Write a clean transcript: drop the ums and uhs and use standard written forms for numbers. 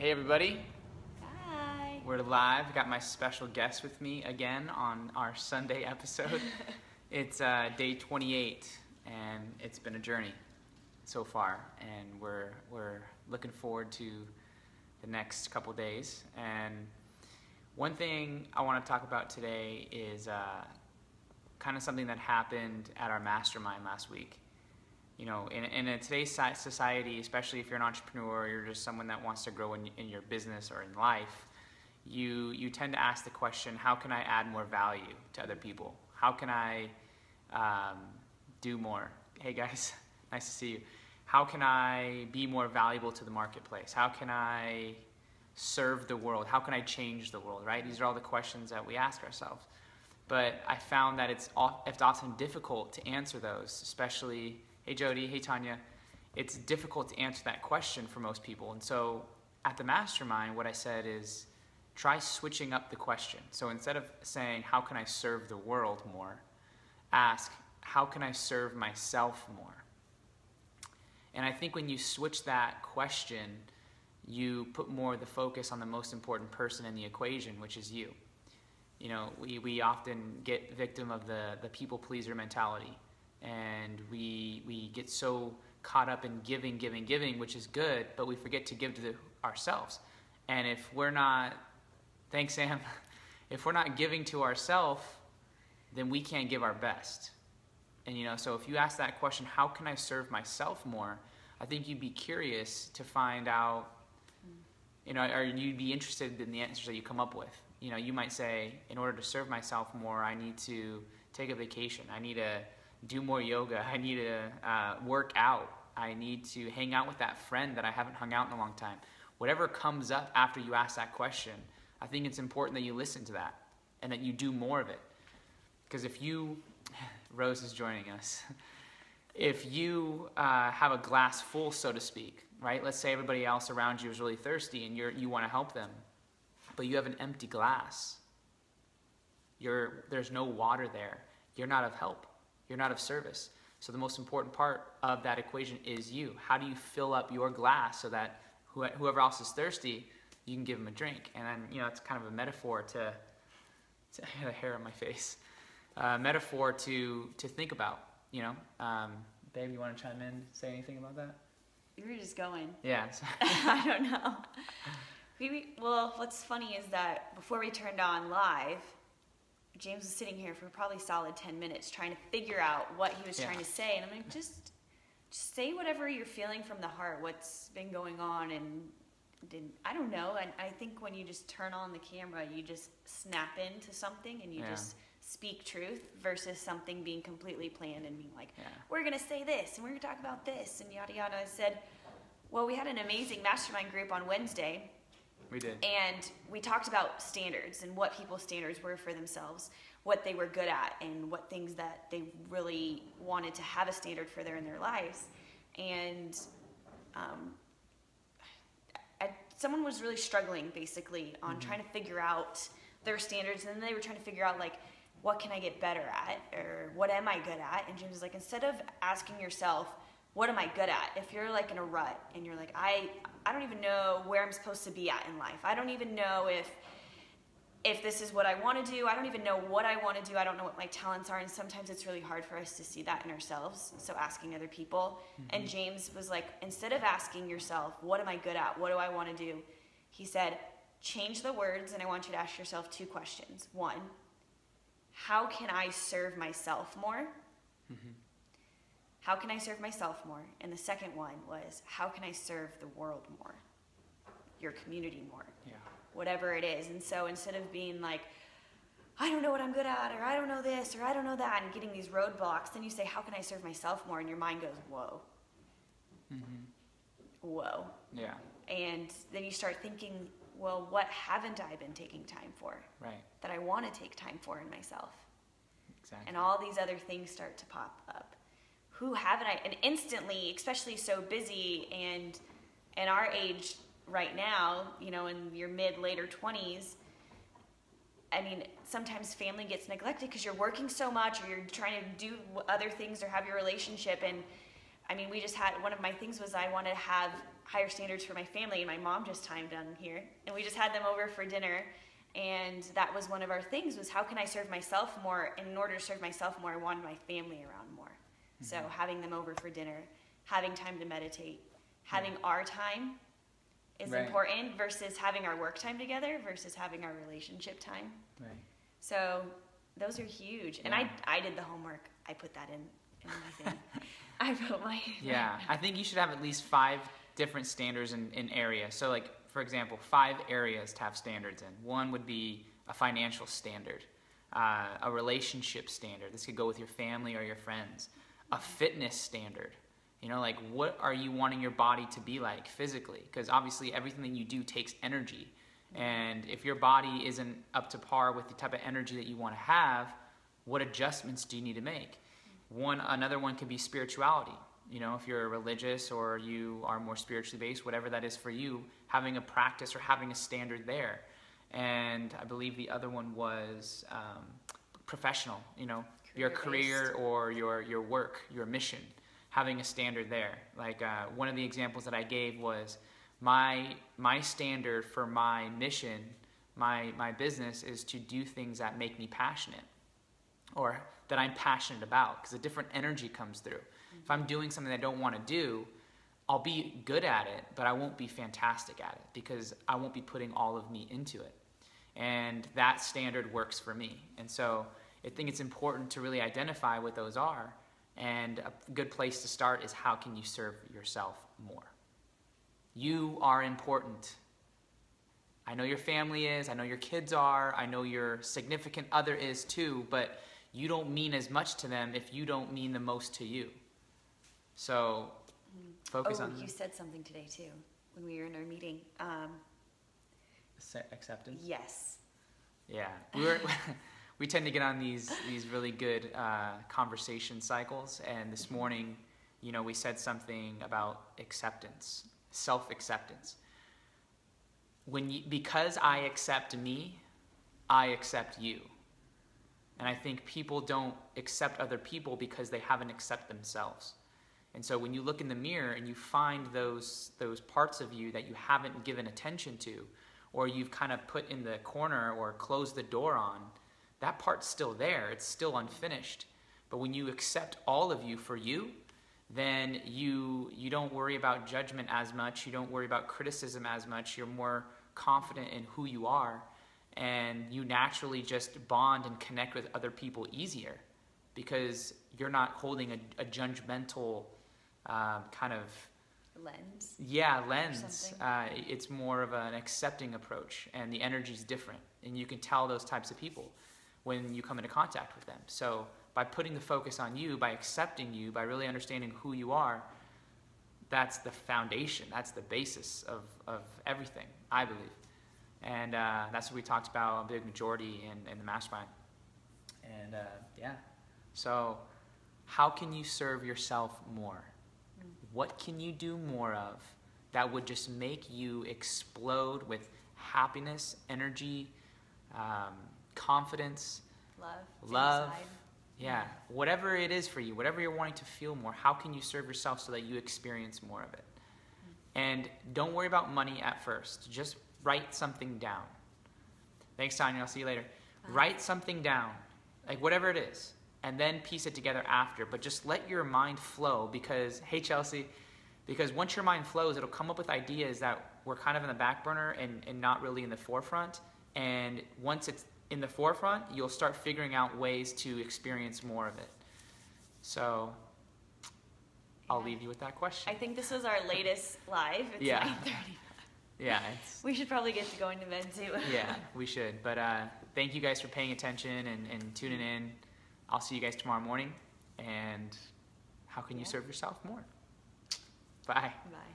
Hey everybody, Hi. we're live. Got my special guest with me again on our Sunday episode. It's day 28, and it's been a journey so far, and we're looking forward to the next couple days. And one thing I want to talk about today is kind of something that happened at our mastermind last week. You know, in today's society, especially if you're an entrepreneur or you're just someone that wants to grow in your business or in life, you tend to ask the question, how can I add more value to other people? How can I do more? Hey guys, nice to see you. How can I be more valuable to the marketplace? How can I serve the world? How can I change the world, right? These are all the questions that we ask ourselves. But I found that it's often difficult to answer those, especially, hey Jody, hey Tanya, it's difficult to answer that question for most people. And so at the mastermind, what I said is try switching up the question. So instead of saying, how can I serve the world more, ask, how can I serve myself more? And I think when you switch that question, you put more of the focus on the most important person in the equation, which is you. You know, we often get victim of the people pleaser mentality, and we get so caught up in giving, which is good, but we forget to give to ourselves. And if we're not, thanks Sam, if we're not giving to ourselves, then we can't give our best. And you know, so if you ask that question, how can I serve myself more? I think you'd be curious to find out, you know, or you'd be interested in the answers that you come up with. You know, you might say, in order to serve myself more, I need to take a vacation. I need to do more yoga. I need to work out. I need to hang out with that friend that I haven't hung out in a long time. Whatever comes up after you ask that question, I think it's important that you listen to that and that you do more of it. Because if you, Rose is joining us, if you have a glass full, so to speak, right? Let's say everybody else around you is really thirsty and you want to help them, but you have an empty glass. There's no water there. You're not of help. You're not of service. So the most important part of that equation is you. How do you fill up your glass so that whoever else is thirsty, you can give them a drink? And then, you know, it's kind of a metaphor to I got a hair on my face. Metaphor to think about, you know. Babe, you want to chime in, say anything about that? You were just going. Yeah. I don't know. Well, what's funny is that before we turned on live, James was sitting here for probably solid 10 minutes trying to figure out what he was trying to say. And I'm like, just say whatever you're feeling from the heart, what's been going on. And I don't know. And I think when you just turn on the camera, you just snap into something and you just speak truth versus something being completely planned and being like, we're going to say this and we're going to talk about this and yada, yada. I said, well, we had an amazing mastermind group on Wednesday. We did. And we talked about standards and what people's standards were for themselves, what they were good at, and what things that they really wanted to have a standard for in their lives. And someone was really struggling, basically, on trying to figure out their standards. And then they were trying to figure out, like, what can I get better at? Or what am I good at? And James was like, instead of asking yourself, what am I good at? If you're like in a rut and you're like, I don't even know where I'm supposed to be at in life. I don't even know if this is what I want to do. I don't even know what I want to do. I don't know what my talents are. And sometimes it's really hard for us to see that in ourselves. So asking other people. And James was like, instead of asking yourself, what am I good at? What do I want to do? He said, change the words. And I want you to ask yourself two questions. One, how can I serve myself more? How can I serve myself more? And the second one was, how can I serve the world more? Your community more. Yeah. Whatever it is. And so instead of being like, I don't know what I'm good at, or I don't know this, or I don't know that, and getting these roadblocks, then you say, how can I serve myself more? And your mind goes, whoa. Whoa. Yeah. And then you start thinking, well, what haven't I been taking time for? Right. That I want to take time for in myself. Exactly. And all these other things start to pop up. Who haven't I? And instantly, especially so busy and in our age right now, you know, in your later 20s, I mean, sometimes family gets neglected because you're working so much or you're trying to do other things or have your relationship. And I mean, we just had, one of my things was I wanted to have higher standards for my family, and my mom just chimed in here, and we just had them over for dinner, and that was one of our things, was how can I serve myself more? And in order to serve myself more, I wanted my family around more. Mm-hmm. So having them over for dinner, having time to meditate, having our time is important versus having our work time together versus having our relationship time. Right. So those are huge. And I did the homework. I put that in my thing. I wrote my... Yeah, I think you should have at least 5 different standards in areas. So like, for example, 5 areas to have standards in. One would be a financial standard, a relationship standard. This could go with your family or your friends. A fitness standard. You know, like what are you wanting your body to be like physically? Because obviously everything that you do takes energy. And if your body isn't up to par with the type of energy that you want to have, what adjustments do you need to make? Another one could be spirituality. You know, if you're religious or you are more spiritually based, whatever that is for you, having a practice or having a standard there. And I believe the other one was professional, you know, your career or your work, your mission, having a standard there. Like one of the examples that I gave was my standard for my mission, my business is to do things that make me passionate or that I'm passionate about, because a different energy comes through. If I'm doing something I don't want to do, I'll be good at it, but I won't be fantastic at it because I won't be putting all of me into it. And that standard works for me. And so I think it's important to really identify what those are. And a good place to start is how can you serve yourself more? You are important. I know your family is, I know your kids are, I know your significant other is too, but you don't mean as much to them if you don't mean the most to you. So focus on... you said something today too, when we were in our meeting. Acceptance? Yes. Yeah. We tend to get on these really good conversation cycles, and this morning, you know, we said something about acceptance, self-acceptance. Because I accept me, I accept you. And I think people don't accept other people because they haven't accepted themselves. And so when you look in the mirror and you find those parts of you that you haven't given attention to, or you've kind of put in the corner or closed the door on, that part's still there. It's still unfinished. But when you accept all of you for you, then you don't worry about judgment as much. You don't worry about criticism as much. You're more confident in who you are. And you naturally just bond and connect with other people easier because you're not holding a judgmental kind of... lens? Yeah, lens. It's more of an accepting approach, and the energy's different. And you can tell those types of people when you come into contact with them. So by putting the focus on you, by accepting you, by really understanding who you are, that's the foundation. That's the basis of everything, I believe. And that's what we talked about a big majority in the mastermind. And so how can you serve yourself more? What can you do more of that would just make you explode with happiness, energy, confidence, love? Yeah, whatever it is for you, whatever you're wanting to feel more, how can you serve yourself so that you experience more of it? And don't worry about money at first. Just write something down. Thanks, Tanya. I'll see you later. Bye. Write something down, like whatever it is, and then piece it together after. But just let your mind flow because, hey, Chelsea, because once your mind flows, it'll come up with ideas that were kind of in the back burner and not really in the forefront. And once it's in the forefront, you'll start figuring out ways to experience more of it. So I'll leave you with that question. I think this was our latest live. It's 9:30. Yeah. We should probably get to going to bed too. Yeah, we should. But thank you guys for paying attention and tuning in. I'll see you guys tomorrow morning. And how can you serve yourself more? Bye. Bye.